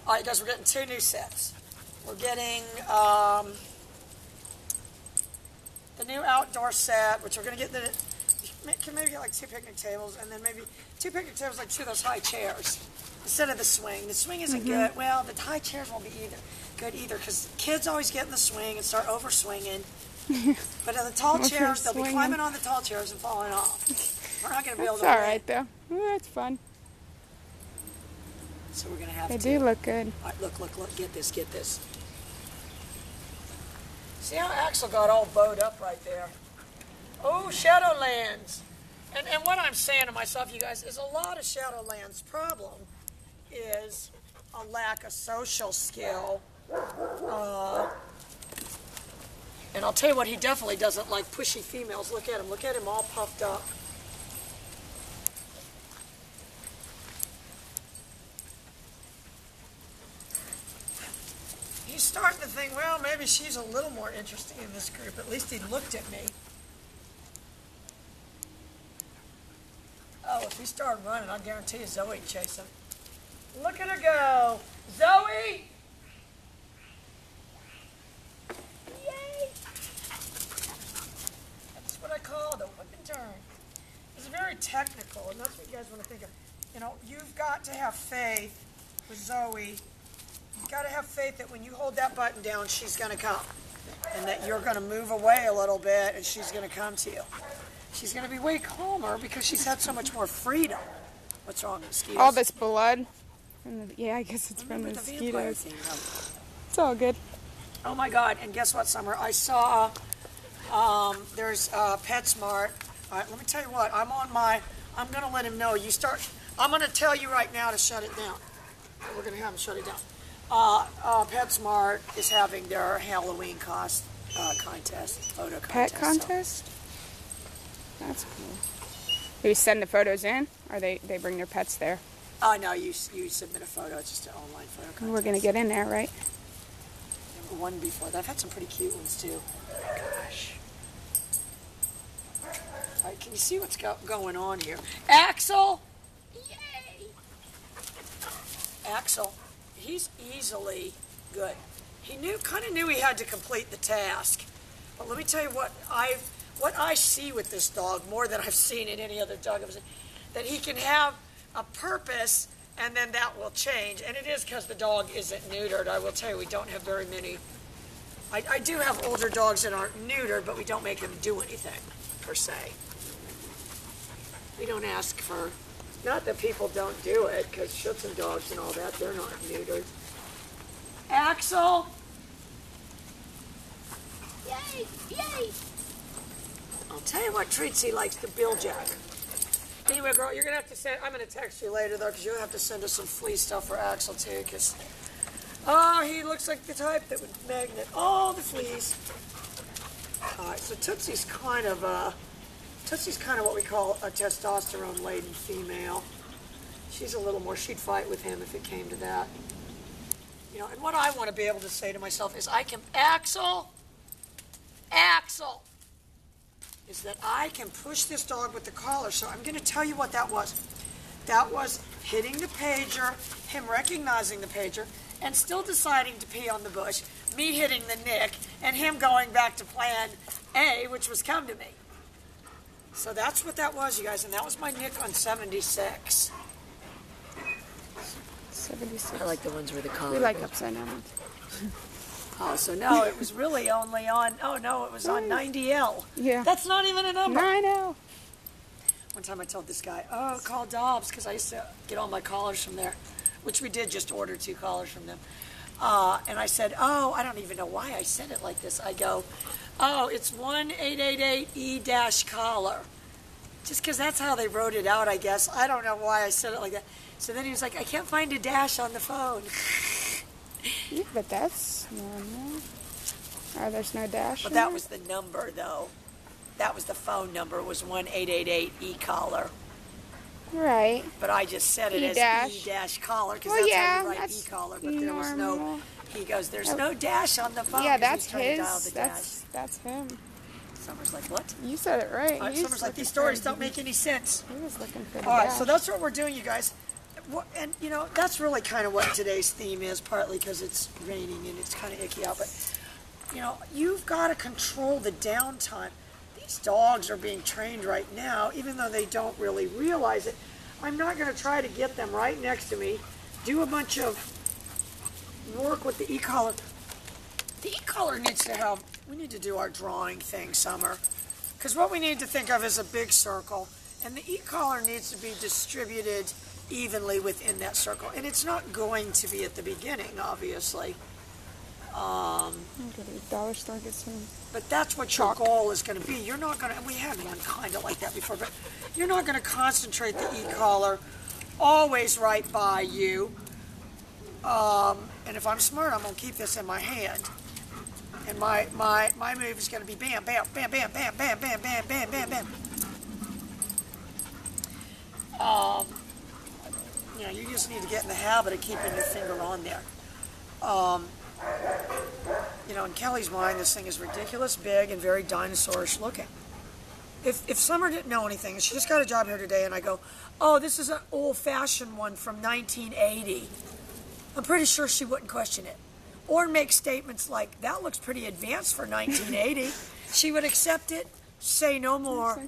All right, guys, we're getting 2 new sets. We're getting the new outdoor set, which we're going to get can maybe get like 2 picnic tables, and then maybe 2 picnic tables, like 2 of those high chairs instead of the swing. The swing isn't good. Well, the high chairs won't be good either because kids always get in the swing and start over swinging. But in the tall chairs, they'll be climbing on the tall chairs and falling off. We're not going to be able to. It's all right though. Ooh, that's fun. So we're going to have to. They do look good. All right, look. Get this. See how Axel got all bowed up right there? Oh, Shadowlands. And what I'm saying to myself, you guys, is a lot of Shadowlands' problem is a lack of social skill. And I'll tell you what, he definitely doesn't like pushy females. Look at him all puffed up. He's starting to think, well, maybe she's a little more interesting in this group. At least he looked at me. Oh, if he started running, I guarantee you Zoe would chase him. Look at her go. Zoe! Yay! That's what I call the whip and turn. It's very technical, and that's what you guys want to think of. You know, you've got to have faith with Zoe. You've got to have faith that when you hold that button down, she's going to come. And that you're going to move away a little bit, and she's going to come to you. She's going to be way calmer because she's had so much more freedom. What's wrong, mosquitoes? All this blood. Yeah, I guess it's from the mosquitoes. It's all good. Oh my God! And guess what, Summer? I saw there's PetSmart. All right, let me tell you what. I'm going to let him know. I'm going to tell you right now to shut it down. We're going to have him shut it down. PetSmart is having their Halloween contest, photo contest. Pet contest? That's cool. Do you send the photos in, or they bring their pets there? Oh, no, you submit a photo. It's just an online photo contest. We're going to get in there, right? Number 1 before that. I've had some pretty cute ones, too. Oh, gosh. All right, can you see what's going on here? Axel! Yay! Axel, he's easily good. He kind of knew he had to complete the task. But let me tell you what I see with this dog more than I've seen in any other dog I've seen, that he can have a purpose and then that will change. And it is because the dog isn't neutered. I will tell you, we don't have very many. I do have older dogs that aren't neutered, but we don't make them do anything, per se. We don't ask for, not that people don't do it, because Schutzhund dogs and all that, they're not neutered. Axel! Yay! Yay! I'll tell you what treats he likes, the Billjack. Anyway, girl, you're going to have to send, I'm going to text you later, though, because you'll have to send us some flea stuff for Axel, too, because, oh, he looks like the type that would magnet all the fleas. All right, so Tootsie's kind of what we call a testosterone-laden female. She's a little more, she'd fight with him if it came to that. You know, and what I want to be able to say to myself is Axel, is that I can push this dog with the collar. So I'm going to tell you what that was. That was hitting the pager, him recognizing the pager, and still deciding to pee on the bush, me hitting the nick, and him going back to plan A, which was come to me. So that's what that was, you guys, and that was my nick on 76. 76. I like the ones where the collar. We like upside down ones. Oh, so no, it was really only on, oh no, it was on 90L. Yeah. That's not even a number. 9L. One time I told this guy, oh, call Dobbs, because I used to get all my collars from there, which we did just order 2 collars from them. And I said, oh, I don't even know why I said it like this. I go, oh, it's 1888E-collar. Just because that's how they wrote it out, I guess. I don't know why I said it like that. So then he was like, I can't find a dash on the phone. Yeah, but that's normal. Oh, there's no dash. But that was the number, though. That was the phone number. It was 1888E-collar. Right. But I just said it as E-collar because that's how you write E-collar. But there was no. He goes, there's no dash on the phone. Yeah, that's his. That's him. Summer's like, what? You said it right. Summer's like, these stories don't make any sense. He was looking for the All right, dash. so that's what we're doing, you guys. and you know, that's really kind of what today's theme is, partly because it's raining and it's kind of icky out, but you know, you've got to control the downtime. These dogs are being trained right now, even though they don't really realize it. I'm not going to try to get them right next to me, do a bunch of work with the e-collar. The e-collar needs to have, we need to do our drawing thing, Summer, because what we need to think of is a big circle, and the e-collar needs to be distributed evenly within that circle, and it's not going to be at the beginning, obviously. Go to the dollar store, get some. But that's what your goal is going to be. You're not going to, and we had one kind of like that before, but you're not going to concentrate the e-collar always right by you. And if I'm smart, I'm going to keep this in my hand. And my move is going to be bam, bam, bam, bam, bam, bam, bam, bam, bam, bam, bam. You know, you just need to get in the habit of keeping your finger on there. You know, in Kelly's mind, this thing is ridiculous, big, and very dinosaurish looking. If Summer didn't know anything, she just got a job here today, and I go, oh, this is an old-fashioned one from 1980. I'm pretty sure she wouldn't question it. Or make statements like, that looks pretty advanced for 1980. She would accept it, say no more,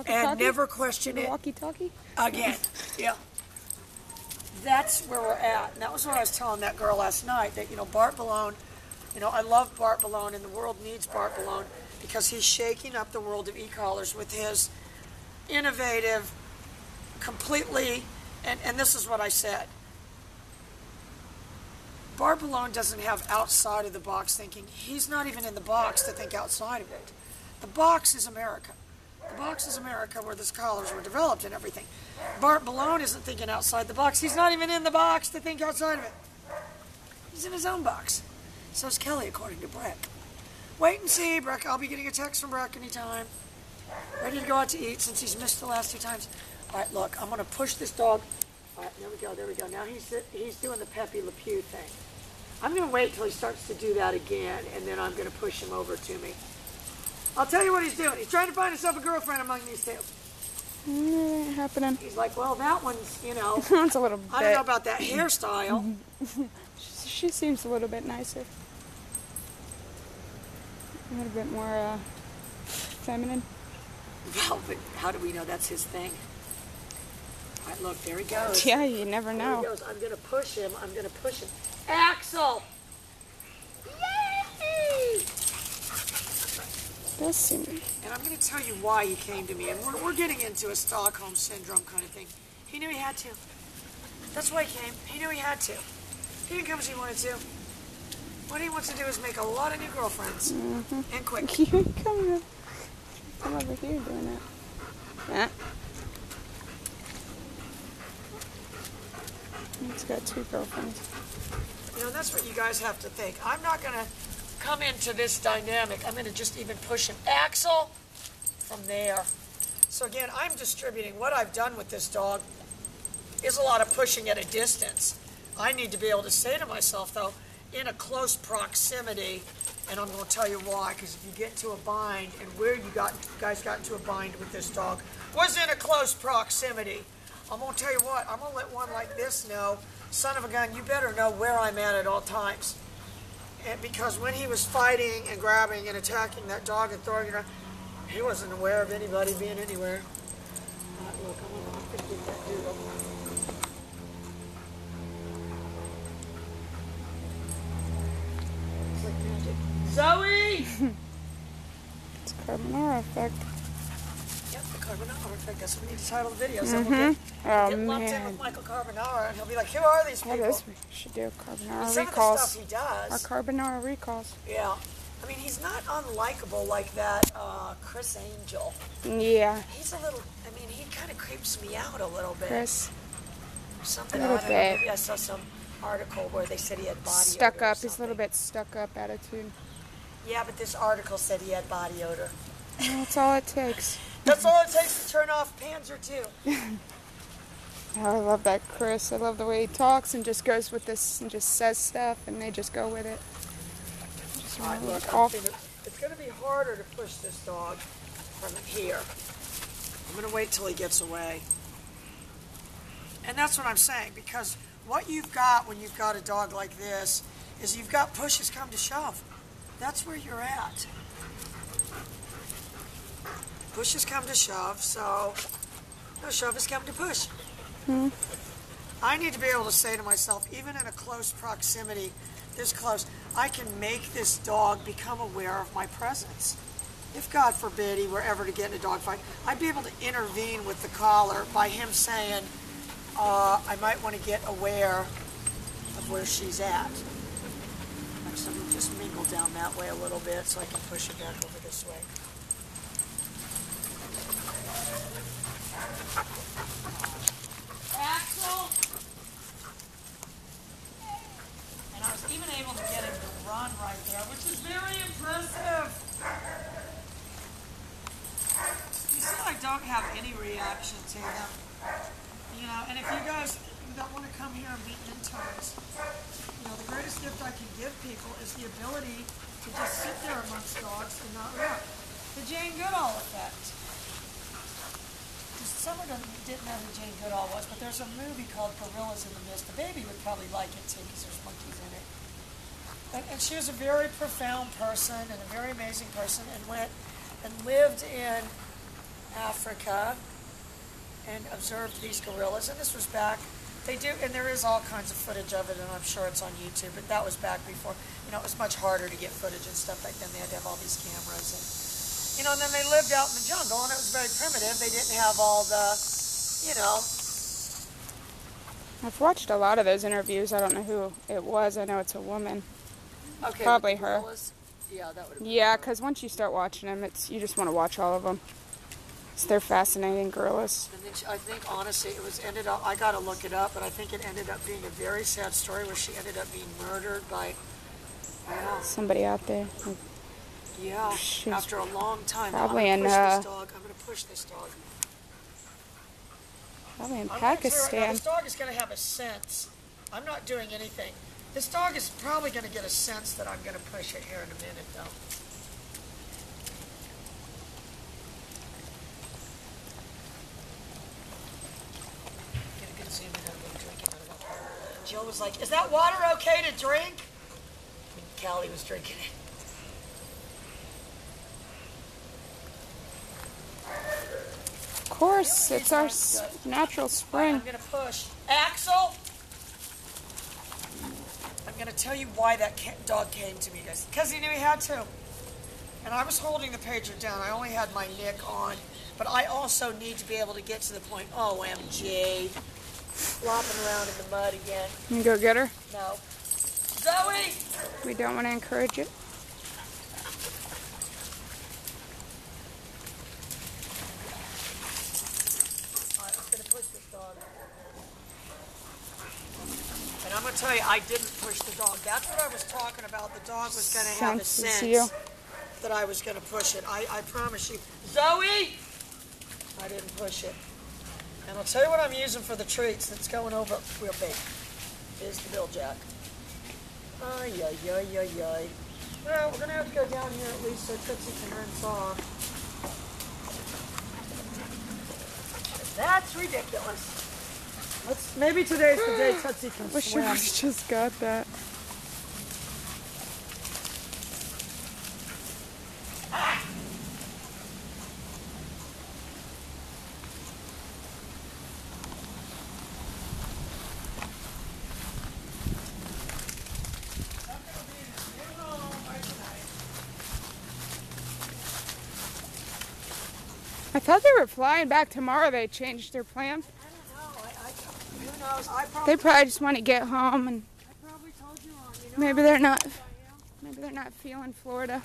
and never question it Walkie-talkie? again. Yeah. That's where we're at. And that was what I was telling that girl last night, that, you know, Bart Ballone, you know, I love Bart Ballone, and the world needs Bart Ballone because he's shaking up the world of e-collars with his innovative, completely, and this is what I said. Bart Ballone doesn't have outside of the box thinking. He's not even in the box to think outside of it. The box is America. The box is America, where the collars were developed and everything. Bart Ballone isn't thinking outside the box. He's not even in the box to think outside of it. He's in his own box. So is Kelly, according to Breck. Wait and see, Breck. I'll be getting a text from Breck anytime. Ready to go out to eat since he's missed the last 2 times. All right, look, I'm going to push this dog. All right, there we go, there we go. Now he's doing the Pepe Le Pew thing. I'm going to wait till he starts to do that again, and then I'm going to push him over to me. I'll tell you what he's doing. He's trying to find himself a girlfriend among these two. Ain't happening. He's like, well, that one's, you know. That's a little bit. I don't know about that hairstyle. She seems a little bit nicer. A little bit more feminine. Well, but how do we know that's his thing? All right, look, there he goes. Yeah, you never know. There he goes. I'm going to push him. I'm going to push him. Axel! Yay! Does seem. And I'm going to tell you why he came to me. And we're getting into a Stockholm Syndrome kind of thing. He knew he had to. That's why he came. He knew he had to. He didn't come because he wanted to. What he wants to do is make a lot of new girlfriends. And quick. You come over here doing that. Yeah. He's got 2 girlfriends. You know, that's what you guys have to think. I'm not going to come into this dynamic. I'm going to just even push him. Axel, from there. So again, I'm distributing. What I've done with this dog is a lot of pushing at a distance. I need to be able to say to myself, though, in a close proximity, and I'm going to tell you why, because if you get to a bind, and where you guys got into a bind with this dog, was in a close proximity. I'm going to tell you what, I'm going to let one like this know, son of a gun, you better know where I'm at all times. And because when he was fighting and grabbing and attacking that dog and throwing it around, he wasn't aware of anybody being anywhere. Look, I'm going to get that doodle. It's like magic. Zoe! It's Carbonara effect. Yep, the Carbonara effect. That's what we need to title the video. So we'll get lumped in with Michael Carbonara, and he'll be like, who are these people? We should do Carbonara Some recalls. of the stuff he does. Our Carbonara recalls. Yeah. I mean, he's not unlikable like that Chris Angel. Yeah. He's a little, I mean, he kind of creeps me out a little bit. Chris. Something, A I little don't know, bit. maybe I saw some article where they said he had body Stuck odor or up. He's a little something. bit stuck up attitude. Yeah, but this article said he had body odor. That's all it takes. That's all it takes to turn off Panzer II. Oh, I love that Chris. I love the way he talks and just goes with this and just says stuff and they just go with it. Just All right, really look, off. it's going to be harder to push this dog from here. I'm going to wait till he gets away. And that's what I'm saying, because what you've got when you've got a dog like this is you've got pushes come to shove. That's where you're at. Pushes come to shove, so no, shove has come to push. I need to be able to say to myself, even in a close proximity, this close, I can make this dog become aware of my presence. If, God forbid, he were ever to get in a dog fight, I'd be able to intervene with the collar by him saying, I might want to get aware of where she's at. So we just mingle down that way a little bit so I can push it back over this way. Axel! And I was even able to get him to run right there, which is very impressive. You see, I don't have any reaction to them. You know, and if you guys don't want to come here and be interns, you know, the greatest gift I can give people is the ability to just sit there amongst dogs and not react. The Jane Goodall effect. Some of them didn't know who Jane Goodall was, but there's a movie called Gorillas in the Mist. The baby would probably like it too because there's monkeys in it. And she was a very profound person and a very amazing person, and went and lived in Africa and observed these gorillas. And this was back, and there is all kinds of footage of it, and I'm sure it's on YouTube, but that was back before, you know, it was much harder to get footage and stuff back then. They had to have all these cameras, and, you know, and then they lived out in the jungle, and it was very primitive. They didn't have all the, you know. I've watched a lot of those interviews. I don't know who it was. I know it's a woman. Okay, probably her. Yeah, that would have been Yeah, her. because once you start watching them, you just want to watch all of them. They're fascinating gorillas. And then I think, honestly, I got to look it up, but I think it ended up being a very sad story where she ended up being murdered by, somebody out there. Yeah, after a long time. Probably I'm in going to push this dog. Probably in Pakistan. This dog is going to have a sense. I'm not doing anything. This dog is probably going to get a sense that I'm going to push it here in a minute, though. Get a good zoom in on him drinking out of that water. Jill was like, "Is that water okay to drink?" And Callie was drinking it. Of course, it's our natural spring. I'm going to push. Axel! I'm going to tell you why that dog came to me, guys. Because he knew he had to. And I was holding the pager down. I only had my nick on. But I also need to be able to get to the point. OMG. Flopping around in the mud again. You go get her? No. Zoe! We don't want to encourage it. And I'm going to tell you, I didn't push the dog. That's what I was talking about. The dog was going to have a sense that I was going to push it. I promise you. Zoe! I didn't push it. And I'll tell you what I'm using for the treats that's going over real big. Is the Bil-Jac. Ay, ay, ay, ay, ay. Well, we're going to have to go down here at least so Tootsie can rinse off. That's ridiculous. Maybe today's the day Tootsie can Wish swim. I just got that. I thought they were flying back tomorrow. They changed their plan. Who knows? They probably just want to get home, and I probably told you wrong. You know maybe they're not. Maybe they're not feeling Florida.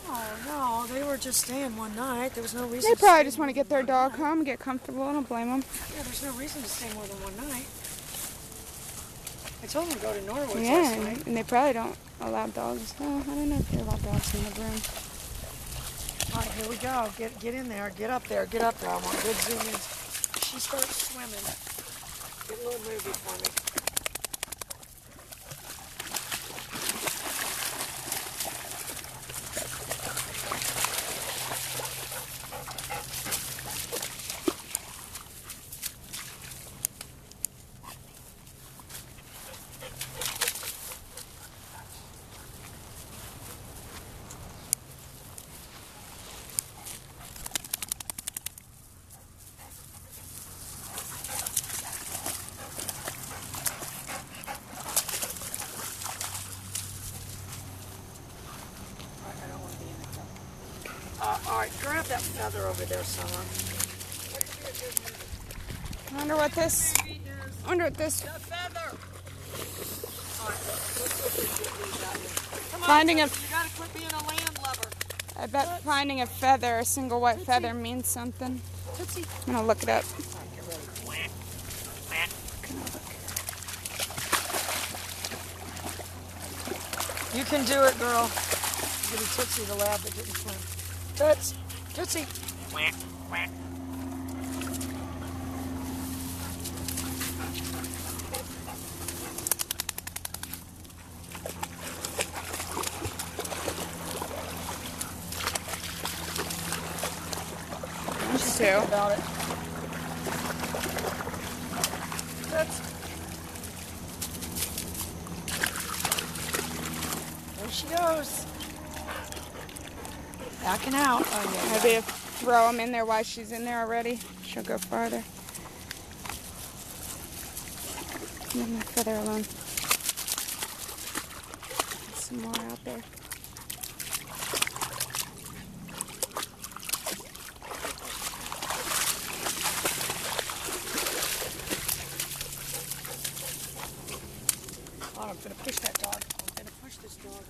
Oh no, they were just staying one night. There was no reason. They probably just want to get their dog home and get comfortable. I don't blame them. Yeah, there's no reason to stay more than one night. I told them to go to Norwood Yeah, last night. and they probably don't allow dogs. Oh, I don't know if they allow dogs in the room. All right, here we go. Get in there. Get up there. Get up there. I want good zoom in. She starts swimming. Get a little movie for me. right, grab that feather over there, Summer. I wonder what this. I wonder what this. The feather. All right, let's see if we can get these out here. Come on, Finding a. you gotta quit being a landlubber. I bet finding a feather, a single white feather, means something. Tootsie. I'm gonna look it up. All right, get ready. You can do it, girl. Give me Tootsie the lab that didn't swim. Toots. Tootsie. There's two. About it. Toots. There she goes. Backing out. Oh, yeah. Maybe if throw them in there while she's in there already, she'll go farther. Leave my feather alone. There's some more out there. Oh, I'm gonna push that dog. I'm gonna push this dog.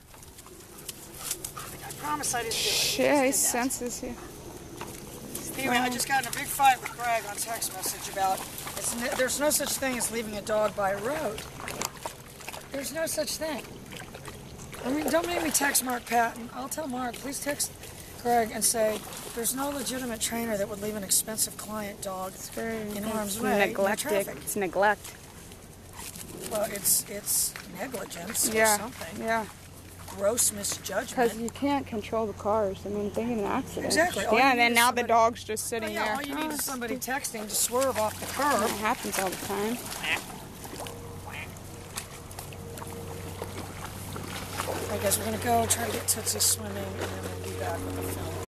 I promise I didn't do it. Yeah, he Just did that. senses you. Anyway, I just got in a big fight with Craig on text message about there's no such thing as leaving a dog by a road. There's no such thing. I mean, don't make me text Mark Patton. I'll tell Mark, please text Craig and say there's no legitimate trainer that would leave an expensive client dog in harm's way. Neglected. in traffic. It's neglect. Well, it's negligence or Yeah. something. Yeah. Gross Because misjudgment. you can't control the cars. I mean, they get an accident. Exactly. All you Yeah, and need then is now somebody- the dog's just sitting Yeah, there. all you need Oh, is somebody texting to swerve off the curb. It happens all the time. Alright guys, we're gonna go try to get Tootsie swimming and then we'll be back with the film.